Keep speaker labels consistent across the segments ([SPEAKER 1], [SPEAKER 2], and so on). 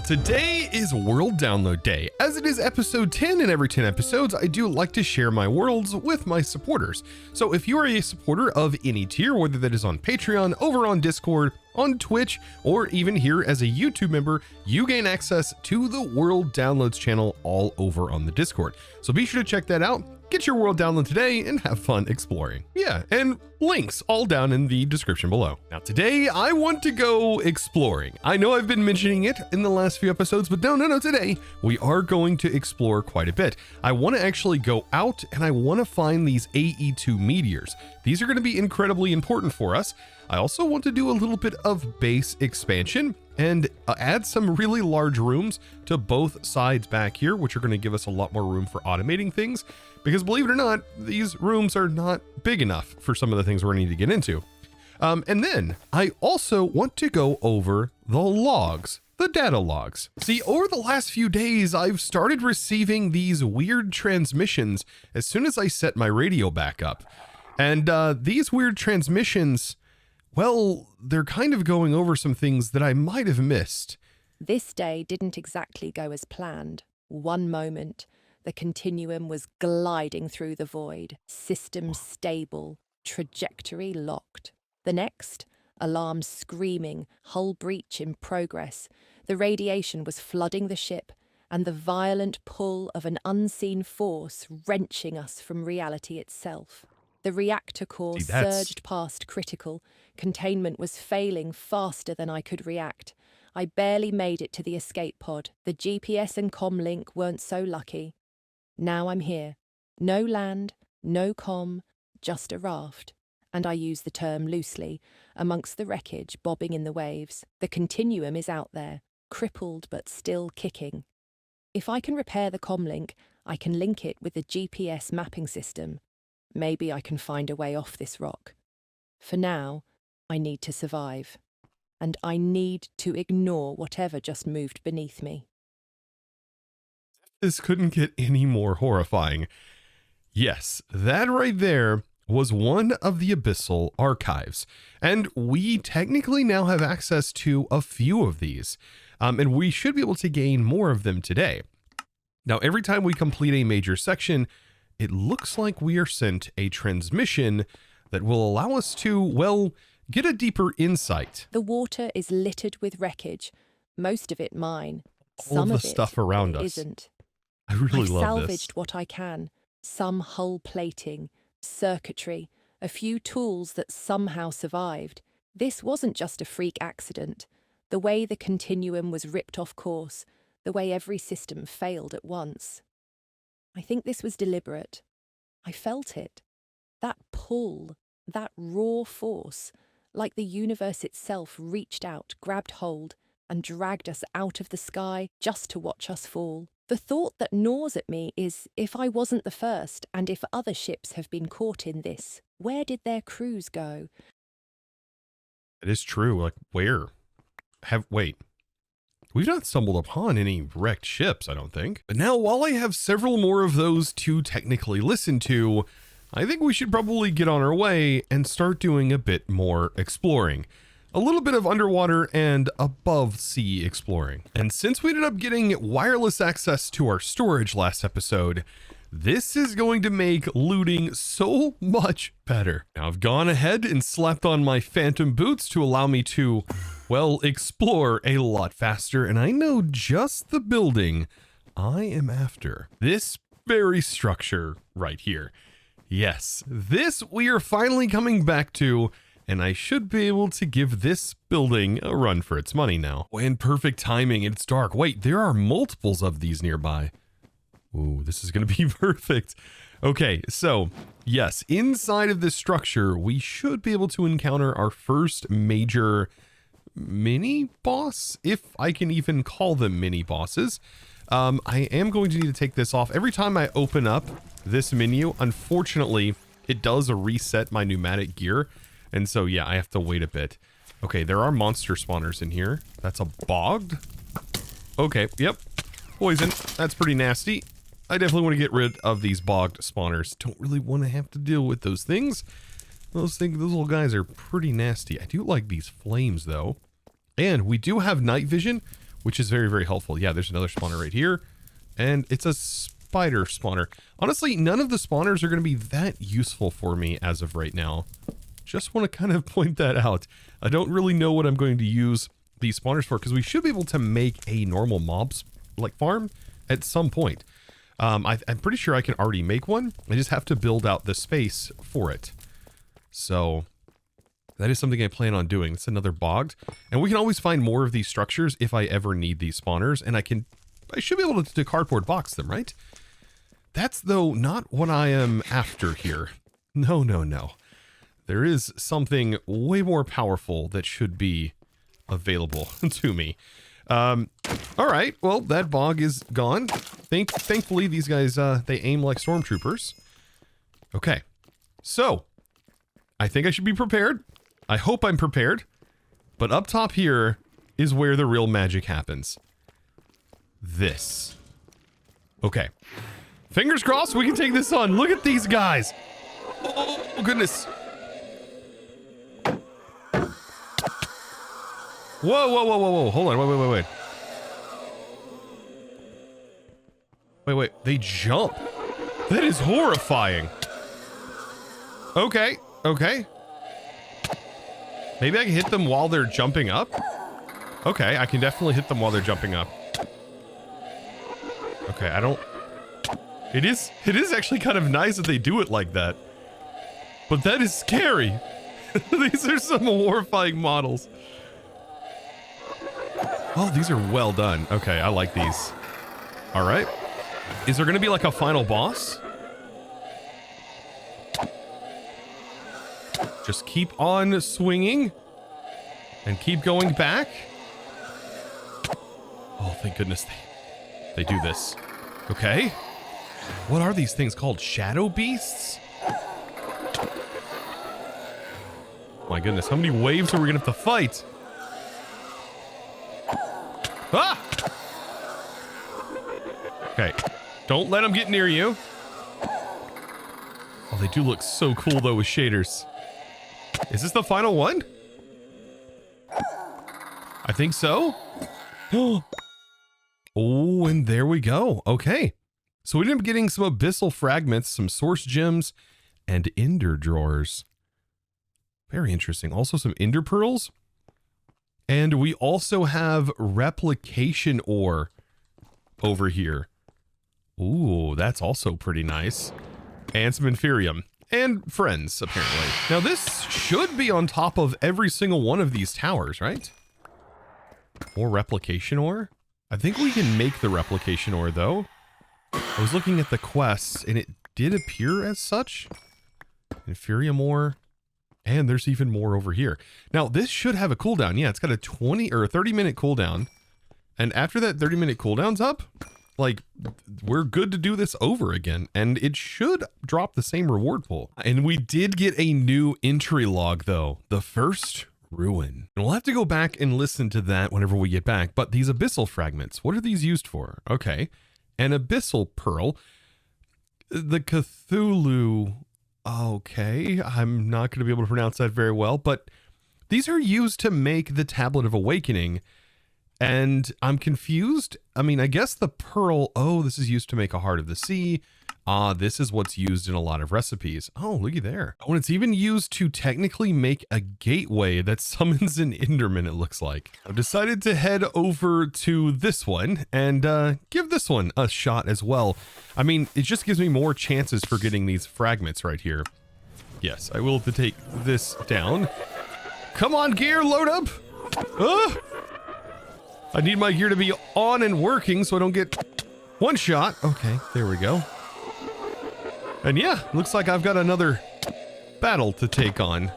[SPEAKER 1] today is World Download Day. As it is episode 10, and every 10 episodes, I do like to share my worlds with my supporters. So if you are a supporter of any tier, whether that is on Patreon, over on Discord, on Twitch, or even here as a YouTube member, you gain access to the World Downloads channel all over on the Discord. So be sure to check that out. Get your world download today and have fun exploring. Yeah, and links all down in the description below. Now today I want to go exploring. I know I've been mentioning it in the last few episodes, but no, today we are going to explore quite a bit. I want to actually go out and I want to find these AE2 meteors. These are going to be incredibly important for us. I also want to do a little bit of base expansion and add some really large rooms to both sides back here, which are going to give us a lot more room for automating things, because believe it or not, these rooms are not big enough for some of the things we're going to need to get into. And then I also want to go over the logs, the data logs. See, over the last few days, I've started receiving these weird transmissions as soon as I set my radio back up. And these weird transmissions, well, they're kind of going over some things that I might have missed.
[SPEAKER 2] This day didn't exactly go as planned. One moment, the continuum was gliding through the void, system stable, trajectory locked. The next, alarms screaming, hull breach in progress. The radiation was flooding the ship, and the violent pull of an unseen force wrenching us from reality itself. The reactor core surged past critical. Containment was failing faster than I could react. I barely made it to the escape pod. The GPS and comm link weren't so lucky. Now I'm here. No land, no comm, just a raft. And I use the term loosely, amongst the wreckage bobbing in the waves. The continuum is out there, crippled but still kicking. If I can repair the comm link, I can link it with the GPS mapping system. Maybe I can find a way off this rock. For now, I need to survive. And I need to ignore whatever just moved beneath me.
[SPEAKER 1] This couldn't get any more horrifying. Yes, that right there was one of the Abyssal archives. And we technically now have access to a few of these. And we should be able to gain more of them today. Now, every time we complete a major section, it looks like we are sent a transmission that will allow us to, well, get a deeper insight.
[SPEAKER 2] The water is littered with wreckage, most of it mine.
[SPEAKER 1] All the stuff around us
[SPEAKER 2] isn't.
[SPEAKER 1] I really
[SPEAKER 2] I've
[SPEAKER 1] love
[SPEAKER 2] salvaged
[SPEAKER 1] this.
[SPEAKER 2] what I can. Some hull plating, circuitry, a few tools that somehow survived. This wasn't just a freak accident. The way the continuum was ripped off course, the way every system failed at once. I think this was deliberate. I felt it. That pull, that raw force, like the universe itself reached out, grabbed hold, and dragged us out of the sky just to watch us fall. The thought that gnaws at me is, if I wasn't the first, and if other ships have been caught in this, where did their crews go?
[SPEAKER 1] It is true. Like, where? Wait. We've not stumbled upon any wrecked ships, I don't think. But now, while I have several more of those to technically listen to, I think we should probably get on our way and start doing a bit more exploring. A little bit of underwater and above sea exploring. And since we ended up getting wireless access to our storage last episode, this is going to make looting so much better. Now, I've gone ahead and slapped on my phantom boots to allow me to, well, explore a lot faster, and I know just the building I am after. This very structure right here. Yes, this we are finally coming back to, and I should be able to give this building a run for its money now. And perfect timing, it's dark. Wait, there are multiples of these nearby. Ooh, this is going to be perfect. Okay, so yes, inside of this structure, we should be able to encounter our first major mini boss, if I can even call them mini bosses. I am going to need to take this off. Every time I open up this menu, unfortunately, it does reset my pneumatic gear. And so, yeah, I have to wait a bit. Okay, there are monster spawners in here. That's a bogged. Okay, yep. Poison. That's pretty nasty. I definitely want to get rid of these bogged spawners. Don't really want to have to deal with those things. Those little guys are pretty nasty. I do like these flames, though. And we do have night vision, which is very, very helpful. Yeah, there's another spawner right here, and it's a spider spawner. Honestly, none of the spawners are going to be that useful for me as of right now. Just want to kind of point that out. I don't really know what I'm going to use these spawners for, because we should be able to make a normal mobs like farm at some point. I'm pretty sure I can already make one. I just have to build out the space for it. So that is something I plan on doing. It's another bogged, and we can always find more of these structures if I ever need these spawners, and I should be able to cardboard box them, right? That's though not what I am after here. No, no, no. There is something way more powerful that should be available to me. All right, well, that bog is gone. Thankfully, these guys, they aim like stormtroopers. Okay, so I think I should be prepared. I hope I'm prepared. But up top here is where the real magic happens. This. Okay. Fingers crossed we can take this on. Look at these guys. Oh, goodness. Whoa, whoa, whoa, whoa, whoa. Hold on. Wait. Wait. They jump. That is horrifying. Okay. Maybe I can hit them while they're jumping up? Okay, I can definitely hit them while they're jumping up. Okay, I don't... It is actually kind of nice that they do it like that. But that is scary. These are some horrifying models. Oh, these are well done. Okay, I like these. All right. Is there going to be like a final boss? Just keep on swinging and keep going back. Oh, thank goodness they do this. Okay. What are these things called? Shadow beasts? My goodness, how many waves are we gonna have to fight? Ah! Okay, don't let them get near you. Oh, they do look so cool though with shaders. Is this the final one? I think so. Oh, and there we go. Okay. So we ended up getting some abyssal fragments, some source gems, and ender drawers. Very interesting. Also some ender pearls. And we also have replication ore over here. Ooh, that's also pretty nice. And some inferium. And friends, apparently. Now this should be on top of every single one of these towers, right? More replication ore? I think we can make the replication ore, though. I was looking at the quests, and it did appear as such. Inferium ore. And there's even more over here. Now, this should have a cooldown. Yeah, it's got a 20 or a 30-minute cooldown. And after that 30-minute cooldown's up, like, we're good to do this over again. And it should drop the same reward pool. And we did get a new entry log, though. The first ruin. And we'll have to go back and listen to that whenever we get back. But these abyssal fragments, what are these used for? Okay. An abyssal pearl. The Cthulhu... Okay, I'm not going to be able to pronounce that very well, but these are used to make the Tablet of Awakening, and I'm confused. I mean, I guess the pearl, oh, this is used to make a Heart of the Sea. This is what's used in a lot of recipes. Oh, looky there. Oh, and it's even used to technically make a gateway that summons an Enderman, it looks like. I've decided to head over to this one and give this one a shot as well. I mean, it just gives me more chances for getting these fragments right here. Yes, I will have to take this down. Come on, gear, load up. I need my gear to be on and working so I don't get one shot. Okay, there we go. And yeah, looks like I've got another battle to take on.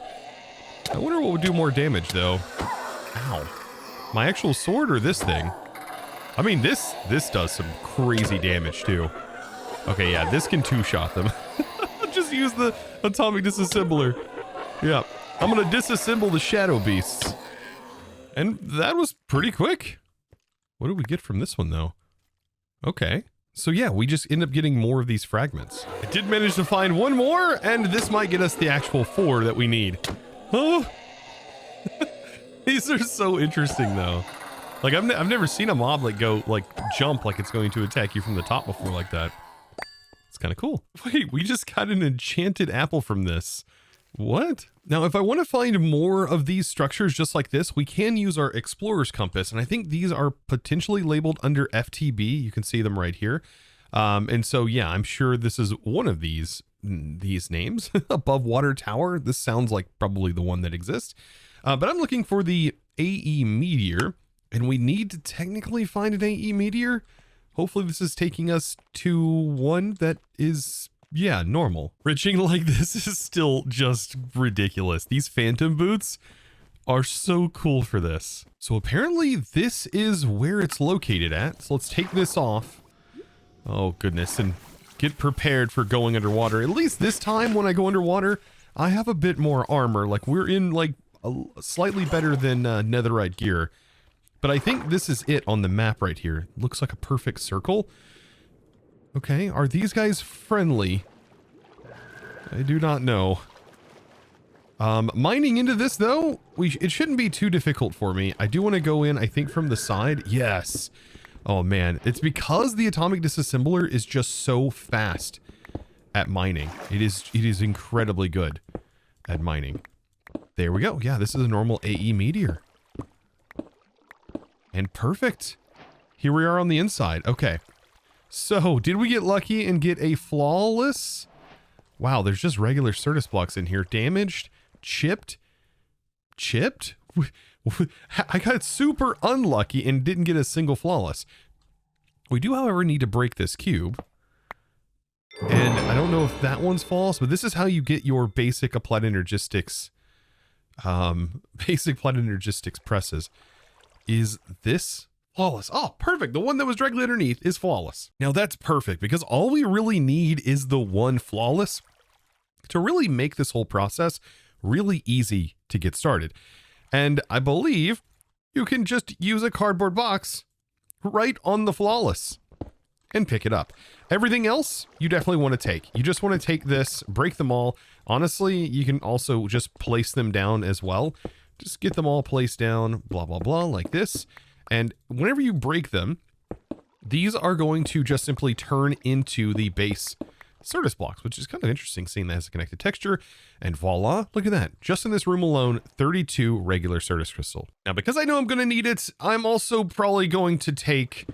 [SPEAKER 1] I wonder what would do more damage, though. Ow. My actual sword or this thing? I mean, this does some crazy damage, too. Okay, yeah, this can two-shot them. Just use the atomic disassembler. Yeah, I'm gonna disassemble the shadow beasts. And that was pretty quick. What did we get from this one, though? Okay. So yeah, we just end up getting more of these fragments. I did manage to find one more, and this might get us the actual 4 that we need. Oh, these are so interesting though. Like I've never seen a mob like go like jump like it's going to attack you from the top before like that. It's kind of cool. Wait, we just got an enchanted apple from this. What? Now, if I want to find more of these structures just like this, we can use our explorer's compass. And I think these are potentially labeled under FTB. You can see them right here. And so, yeah, I'm sure this is one of these names. Above water tower. This sounds like probably the one that exists. But I'm looking for the AE meteor, and we need to technically find an AE meteor. Hopefully this is taking us to one that is, yeah, normal. Bridging like this is still just ridiculous. These phantom boots are so cool for this. So apparently this is where it's located at. So let's take this off. Oh goodness, and get prepared for going underwater. At least this time when I go underwater, I have a bit more armor. Like we're in like a slightly better than netherite gear. But I think this is it on the map right here. Looks like a perfect circle. Okay, are these guys friendly? I do not know. Mining into this though, it shouldn't be too difficult for me. I do want to go in, I think from the side. Yes. Oh man, it's because the atomic disassembler is just so fast at mining. It is incredibly good at mining. There we go. Yeah, this is a normal AE meteor. And perfect. Here we are on the inside. Okay. So, did we get lucky and get a flawless? Wow, there's just regular Certus blocks in here. Damaged, chipped. I got super unlucky and didn't get a single flawless. We do, however, need to break this cube. And I don't know if that one's false, but this is how you get your basic applied energistics. Basic applied energistics presses. Is this flawless? Oh, perfect. The one that was directly underneath is flawless. Now that's perfect because all we really need is the one flawless to really make this whole process really easy to get started. And I believe you can just use a cardboard box right on the flawless and pick it up. Everything else you definitely want to take. You just want to take this, break them all. Honestly, you can also just place them down as well. Just get them all placed down, blah, blah, blah, like this. And whenever you break them, these are going to just simply turn into the base Certus blocks, which is kind of interesting seeing that as a connected texture. And voila, look at that. Just in this room alone, 32 regular Certus crystal. Now, because I know I'm going to need it, I'm also probably going to take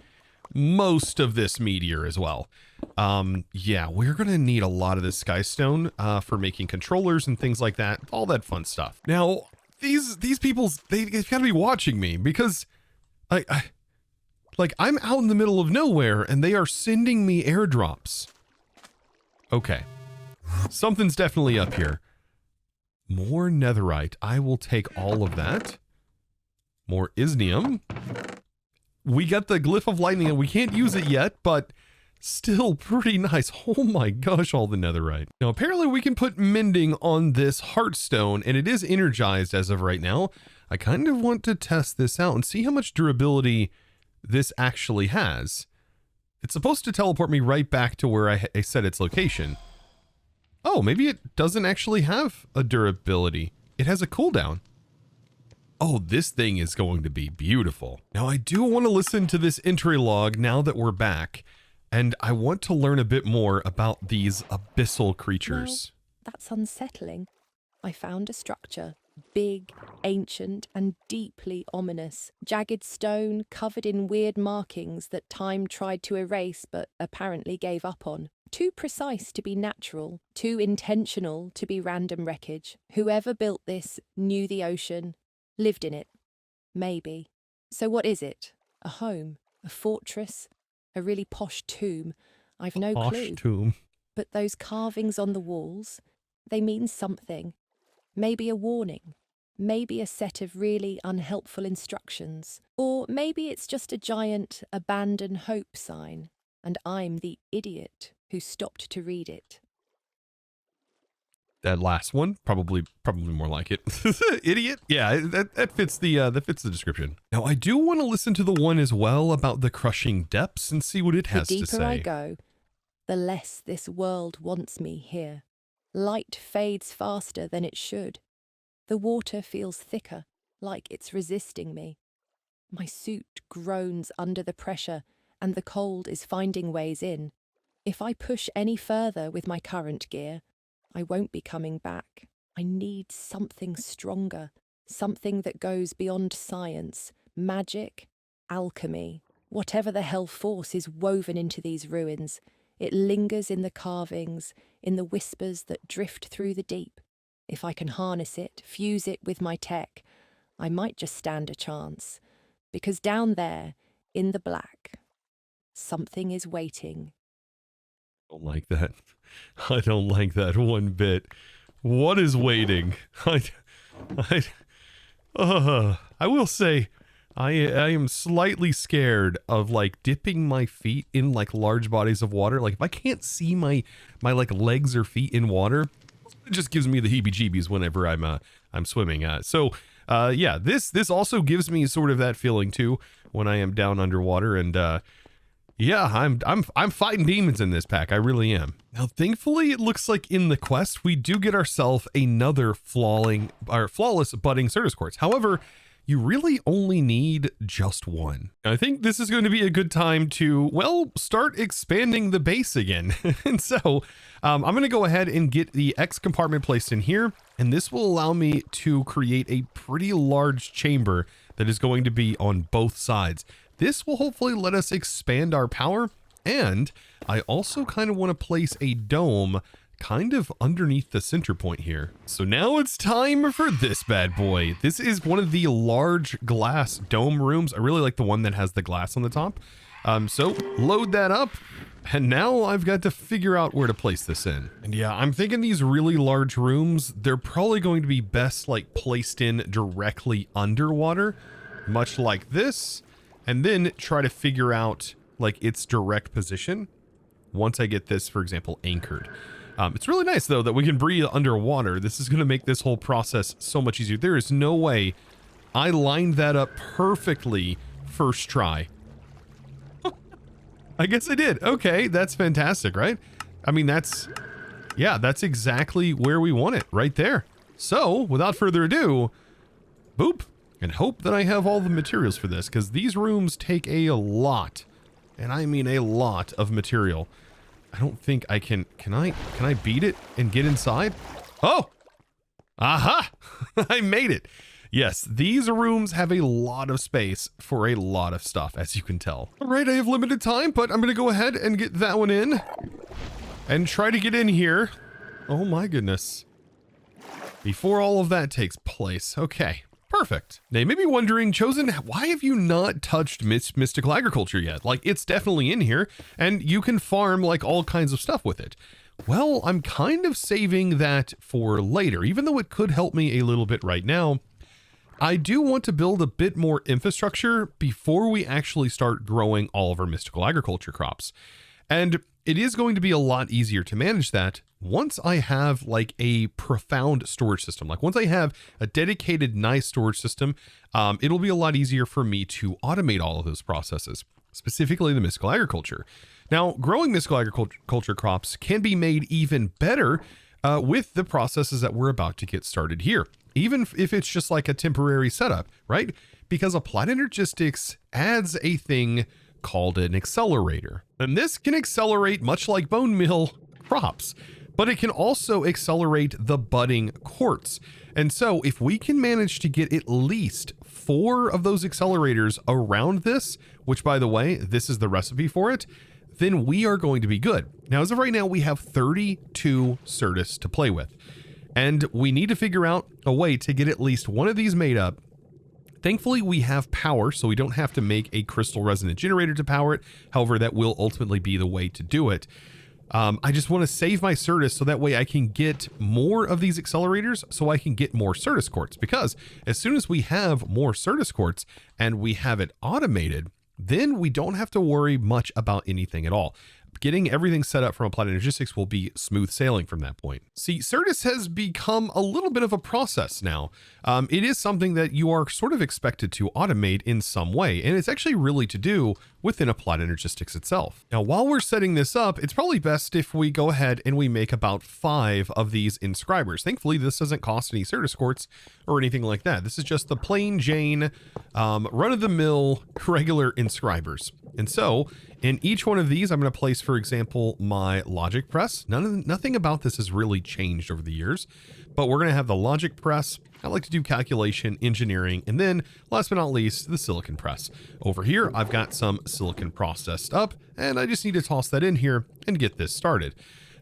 [SPEAKER 1] most of this meteor as well. Yeah, we're going to need a lot of this skystone for making controllers and things like that. All that fun stuff. Now, these people, they've got to be watching me because like I'm out in the middle of nowhere and they are sending me airdrops. Okay. Something's definitely up here. More netherite. I will take all of that. More isnium. We got the glyph of lightning and we can't use it yet, but still pretty nice. Oh my gosh, all the netherite. Now, apparently we can put mending on this heartstone and it is energized as of right now. I kind of want to test this out and see how much durability this actually has. It's supposed to teleport me right back to where I set its location. Oh, maybe it doesn't actually have a durability. It has a cooldown. Oh, this thing is going to be beautiful. Now, I do want to listen to this entry log now that we're back. And I want to learn a bit more about these abyssal creatures.
[SPEAKER 2] Well, that's unsettling. I found a structure, big, ancient, and deeply ominous. Jagged stone covered in weird markings that time tried to erase but apparently gave up on. Too precise to be natural, too intentional to be random wreckage. Whoever built this knew the ocean, lived in it. Maybe. So what is it? A home? A fortress? A really posh tomb? I've no clue.
[SPEAKER 1] Tomb.
[SPEAKER 2] But those carvings on the walls, they mean something. Maybe a warning. Maybe a set of really unhelpful instructions. Or maybe it's just a giant abandon hope sign, and I'm the idiot who stopped to read it.
[SPEAKER 1] That last one, probably more like it. Idiot. Yeah, that fits the description. Now, I do want to listen to the one as well about the crushing depths and see what it has to say.
[SPEAKER 2] The deeper I go, the less this world wants me here. Light fades faster than it should. The water feels thicker, like it's resisting me. My suit groans under the pressure, and the cold is finding ways in. If I push any further with my current gear, I won't be coming back. I need something stronger, something that goes beyond science, magic, alchemy. Whatever the hell force is woven into these ruins, it lingers in the carvings, in the whispers that drift through the deep. If I can harness it, fuse it with my tech, I might just stand a chance. Because down there, in the black, something is waiting.
[SPEAKER 1] I don't like that. I don't like that one bit. What is waiting? I will say, I am slightly scared of like dipping my feet in like large bodies of water. Like if I can't see my like legs or feet in water, it just gives me the heebie-jeebies whenever I'm swimming. Yeah, this also gives me sort of that feeling too when I am down underwater, and yeah, I'm fighting demons in this pack. I really am. Now, thankfully, it looks like in the quest we do get ourselves another flawless budding Certus quartz. However, you really only need just one. I think this is going to be a good time to, well, start expanding the base again. And so I'm going to go ahead and get the X compartment placed in here, and this will allow me to create a pretty large chamber that is going to be on both sides. This will hopefully let us expand our power, and I also kind of want to place a dome kind of underneath the center point here. So now it's time for this bad boy. This is one of the large glass dome rooms. I really like the one that has the glass on the top. So load that up, and now I've got to figure out where to place this in. And yeah, I'm thinking these really large rooms, they're probably going to be best like placed in directly underwater, much like this, and then try to figure out like its direct position once I get this, for example, anchored. It's really nice though that we can breathe underwater. This is going to make this whole process so much easier. There is no way I lined that up perfectly first try. I guess I did. Okay, that's fantastic, right? I mean, that's exactly where we want it, right there. So, without further ado, boop, and hope that I have all the materials for this, because these rooms take a lot, and I mean a lot of material. I don't think I can I beat it and get inside? Oh! Aha! I made it. Yes, these rooms have a lot of space for a lot of stuff, as you can tell. All right, I have limited time, but I'm going to go ahead and get that one in and try to get in here. Oh my goodness. Before all of that takes place. Okay, perfect. Now, you may be wondering, Chosen, why have you not touched mystical agriculture yet? Like, it's definitely in here, and you can farm like all kinds of stuff with it. Well, I'm kind of saving that for later, even though it could help me a little bit right now. I do want to build a bit more infrastructure before we actually start growing all of our mystical agriculture crops. And it is going to be a lot easier to manage that once I have like a profound storage system. Like once I have a dedicated, nice storage system, it'll be a lot easier for me to automate all of those processes, specifically the mystical agriculture. Now, growing mystical agriculture crops can be made even better with the processes that we're about to get started here, even if it's just like a temporary setup, right? Because Applied Energistics adds a thing called an accelerator. And this can accelerate, much like bone meal, crops, but it can also accelerate the budding quartz. And so if we can manage to get at least 4 of those accelerators around this, which by the way, this is the recipe for it, then we are going to be good. Now, as of right now, we have 32 Certus to play with, and we need to figure out a way to get at least one of these made up. Thankfully, we have power, so we don't have to make a crystal resonant generator to power it. However, that will ultimately be the way to do it. I just want to save my Certus so that way I can get more of these accelerators so I can get more Certus quartz, because as soon as we have more Certus quartz and we have it automated, then we don't have to worry much about anything at all. getting everything set up from Applied Energistics will be smooth sailing from that point. See, Certus has become a little bit of a process now. It is something that you are sort of expected to automate in some way, and it's actually really to do within Applied Energistics itself. Now, while we're setting this up, it's probably best if we go ahead and we make about 5 of these inscribers. Thankfully, this doesn't cost any Certus quartz or anything like that. This is just the plain Jane, run-of-the-mill regular inscribers. And so in each one of these, I'm going to place, for example, my logic press. Nothing about this has really changed over the years, but we're going to have the logic press. I like to do calculation, engineering, and then last but not least, the silicon press. Over here, I've got some silicon processed up, and I just need to toss that in here and get this started.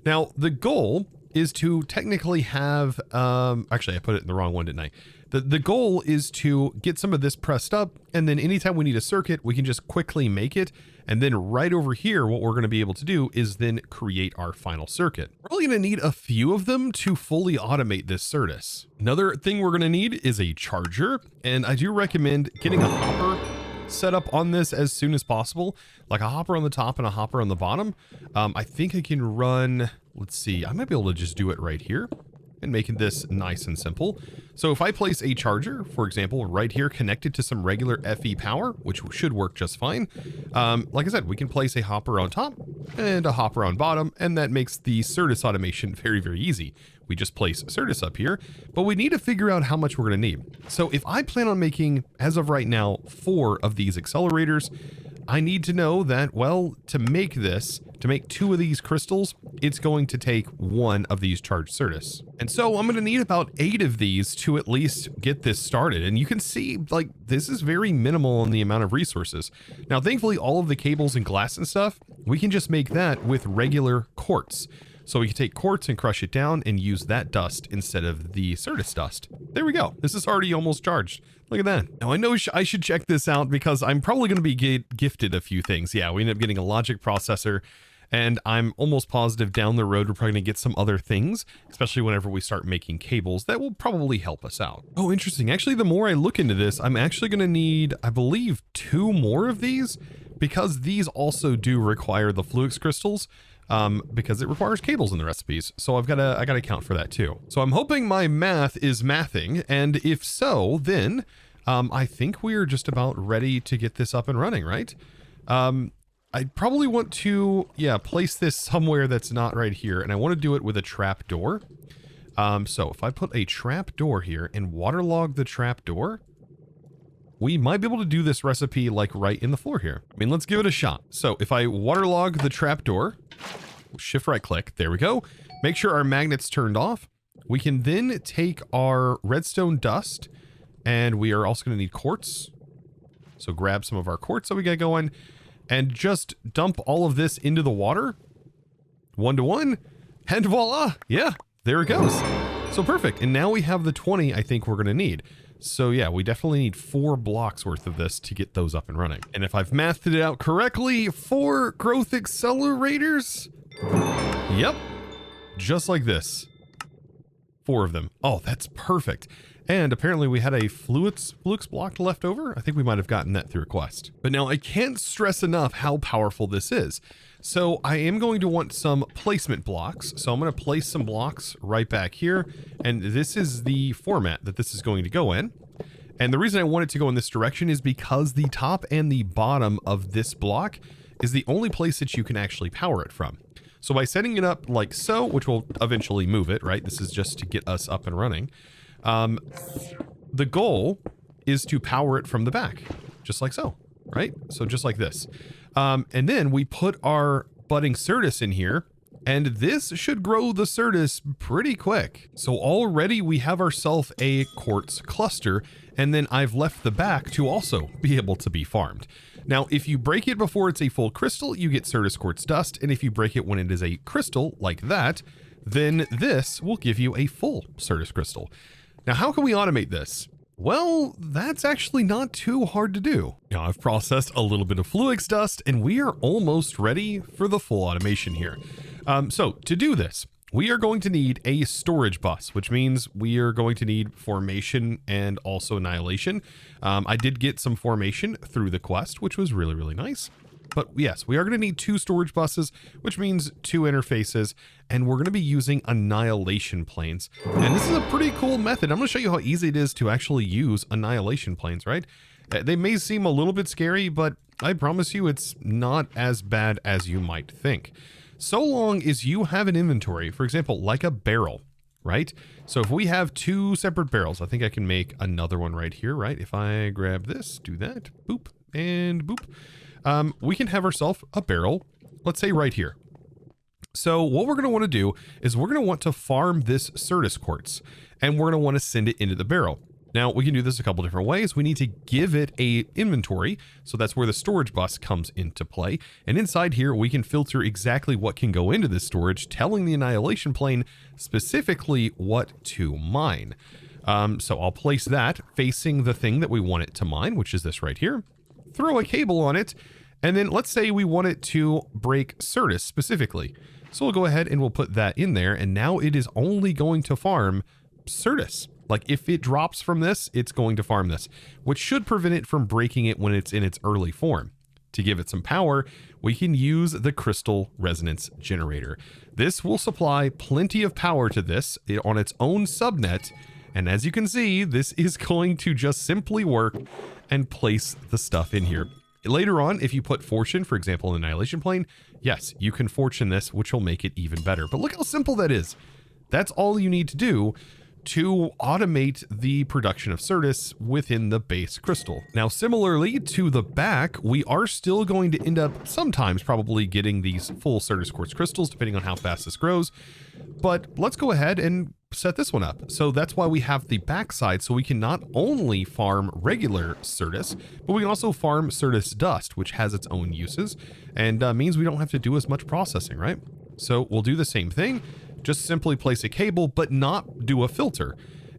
[SPEAKER 1] Now, the goal is to technically have, actually, I put it in the wrong one, didn't I? The goal is to get some of this pressed up, and then anytime we need a circuit, we can just quickly make it. And then right over here, what we're going to be able to do is then create our final circuit. We're only going to need a few of them to fully automate this Certus. Another thing we're going to need is a charger, and I do recommend getting a hopper set up on this as soon as possible, like a hopper on the top and a hopper on the bottom. I think I can run, let's see, I might be able to just do it right here and making this nice and simple. So if I place a charger, for example, right here connected to some regular FE power, which should work just fine. Like I said, we can place a hopper on top and a hopper on bottom, and that makes the Certus automation very, very easy. We just place Certus up here, but we need to figure out how much we're going to need. So if I plan on making, as of right now, 4 of these accelerators, I need to know that, well, to make 2 of these crystals, it's going to take 1 of these charged Certus. And so I'm going to need about 8 of these to at least get this started. And you can see, like, this is very minimal in the amount of resources. Now, thankfully, all of the cables and glass and stuff, we can just make that with regular quartz. So we can take quartz and crush it down and use that dust instead of the Certus dust. There we go. This is already almost charged. Look at that. Now I know I should check this out because I'm probably going to be gifted a few things. Yeah, we end up getting a logic processor, and I'm almost positive down the road we're probably going to get some other things, especially whenever we start making cables that will probably help us out. Oh, interesting. Actually, the more I look into this, I'm actually going to need, I believe, 2 more of these, because these also do require the Fluix crystals. Because it requires cables in the recipes. So I gotta account for that too. So I'm hoping my math is mathing, and if so, then I think we are just about ready to get this up and running, right? I probably want to, place this somewhere that's not right here, and I want to do it with a trap door. So if I put a trap door here and waterlog the trap door, we might be able to do this recipe like right in the floor here. I mean, let's give it a shot. So if I waterlog the trapdoor, shift right click, there we go. Make sure our magnet's turned off. We can then take our redstone dust, and we are also going to need quartz. So grab some of our quartz that we got going and just dump all of this into the water 1 to 1, and voila. Yeah, there it goes. So perfect. And now we have the 20 I think we're going to need. So yeah, we definitely need 4 blocks worth of this to get those up and running. And if I've mathed it out correctly, 4 growth accelerators. Yep. Just like this. 4 of them. Oh, that's perfect. And apparently we had a Fluix block left over. I think we might have gotten that through a quest. But now I can't stress enough how powerful this is. So I am going to want some placement blocks. So I'm going to place some blocks right back here. And this is the format that this is going to go in. And the reason I want it to go in this direction is because the top and the bottom of this block is the only place that you can actually power it from. So by setting it up like so, which will eventually move it, right? This is just to get us up and running. The goal is to power it from the back, just like so, right? So just like this. And then we put our budding Certus in here, and this should grow the Certus pretty quick. So already we have ourselves a quartz cluster, and then I've left the back to also be able to be farmed. Now, if you break it before it's a full crystal, you get Certus quartz dust, and if you break it when it is a crystal like that, then this will give you a full Certus crystal. Now, how can we automate this? Well, that's actually not too hard to do. Now, I've processed a little bit of Fluix dust, and we are almost ready for the full automation here. So to do this, we are going to need a storage bus, which means we are going to need formation and also annihilation. I did get some formation through the quest, which was really, really nice. But yes, we are going to need 2 storage buses, which means 2 interfaces, and we're going to be using annihilation planes. And this is a pretty cool method. I'm going to show you how easy it is to actually use annihilation planes, right? They may seem a little bit scary, but I promise you it's not as bad as you might think. So long as you have an inventory, for example, like a barrel, right? So if we have 2 separate barrels, I think I can make another one right here, right? If I grab this, do that, boop, and boop. We can have ourselves a barrel, let's say right here. So what we're going to want to do is we're going to want to farm this Certus quartz, and we're going to want to send it into the barrel. Now we can do this a couple different ways. We need to give it a inventory. So that's where the storage bus comes into play. And inside here, we can filter exactly what can go into this storage, telling the annihilation plane specifically what to mine. So I'll place that facing the thing that we want it to mine, which is this right here. Throw a cable on it. And then let's say we want it to break Certus specifically. So we'll go ahead and we'll put that in there. And now it is only going to farm Certus. Like if it drops from this, it's going to farm this, which should prevent it from breaking it when it's in its early form. To give it some power, we can use the crystal resonance generator. This will supply plenty of power to this on its own subnet. And as you can see, this is going to just simply work and place the stuff in here. Later on, if you put fortune, for example, in Annihilation Plane, yes, you can fortune this, which will make it even better. But look how simple that is. That's all you need to do to automate the production of Certus within the base crystal. Now, similarly to the back, we are still going to end up sometimes probably getting these full Certus quartz crystals, depending on how fast this grows. But let's go ahead and set this one up. So that's why we have the backside, so we can not only farm regular Certus, but we can also farm Certus dust, which has its own uses and means we don't have to do as much processing, right? So we'll do the same thing. Just simply place a cable, but not do a filter.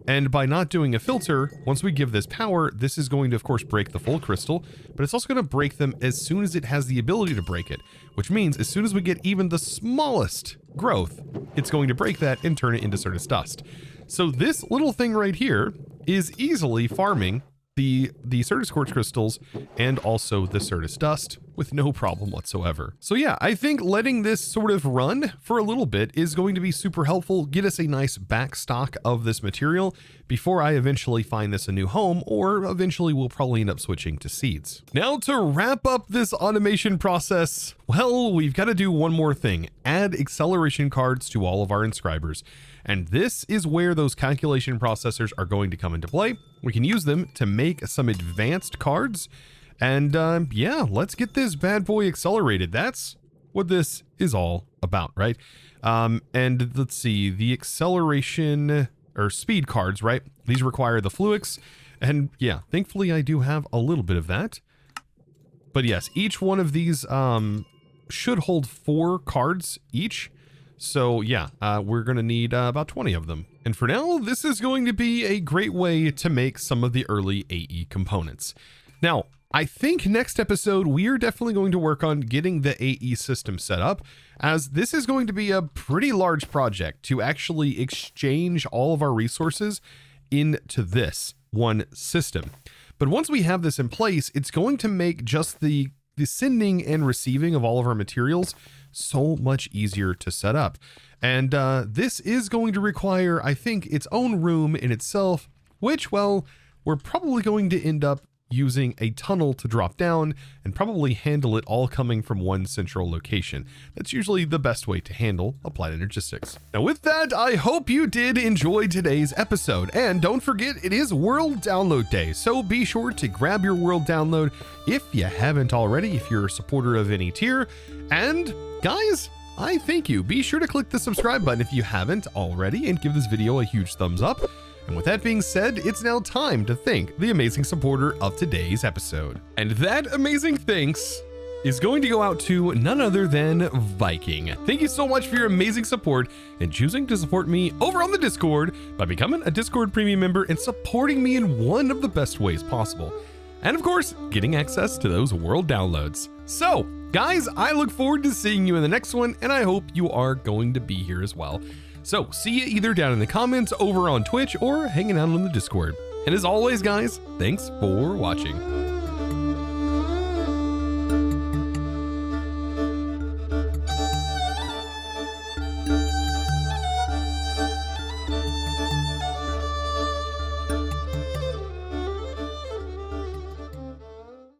[SPEAKER 1] And by not doing a filter, once we give this power, this is going to, of course, break the full crystal, but it's also going to break them as soon as it has the ability to break it, which means as soon as we get even the smallest growth, it's going to break that and turn it into Certus dust. So this little thing right here is easily farming the Certus quartz crystals and also the Certus dust with no problem whatsoever. So yeah, I think letting this sort of run for a little bit is going to be super helpful, get us a nice back stock of this material before I eventually find this a new home, or eventually we'll probably end up switching to seeds. Now to wrap up this automation process, well, we've got to do one more thing, add acceleration cards to all of our inscribers. And this is where those calculation processors are going to come into play. We can use them to make some advanced cards. And yeah, let's get this bad boy accelerated. That's what this is all about, right? And let's see, the acceleration or speed cards, right? These require the Fluix. And yeah, thankfully I do have a little bit of that. But yes, each one of these should hold 4 cards each. So yeah, we're going to need about 20 of them. And for now, this is going to be a great way to make some of the early AE components. Now, I think next episode, we are definitely going to work on getting the AE system set up, as this is going to be a pretty large project to actually exchange all of our resources into this one system. But once we have this in place, it's going to make just the sending and receiving of all of our materials so much easier to set up. And this is going to require, I think, its own room in itself, which, well, we're probably going to end up using a tunnel to drop down and probably handle it all coming from one central location. That's usually the best way to handle applied energistics. Now with that, I hope you did enjoy today's episode, and don't forget it is World Download Day, so be sure to grab your World Download if you haven't already, if you're a supporter of any tier. And guys, I thank you. Be sure to click the subscribe button if you haven't already and give this video a huge thumbs up. And with that being said, it's now time to thank the amazing supporter of today's episode. And that amazing thanks is going to go out to none other than Viking. Thank you so much for your amazing support and choosing to support me over on the Discord by becoming a Discord premium member and supporting me in one of the best ways possible. And of course, getting access to those world downloads. So, guys, I look forward to seeing you in the next one, and I hope you are going to be here as well. So see you either down in the comments over on Twitch or hanging out on the Discord. And as always, guys, thanks for watching.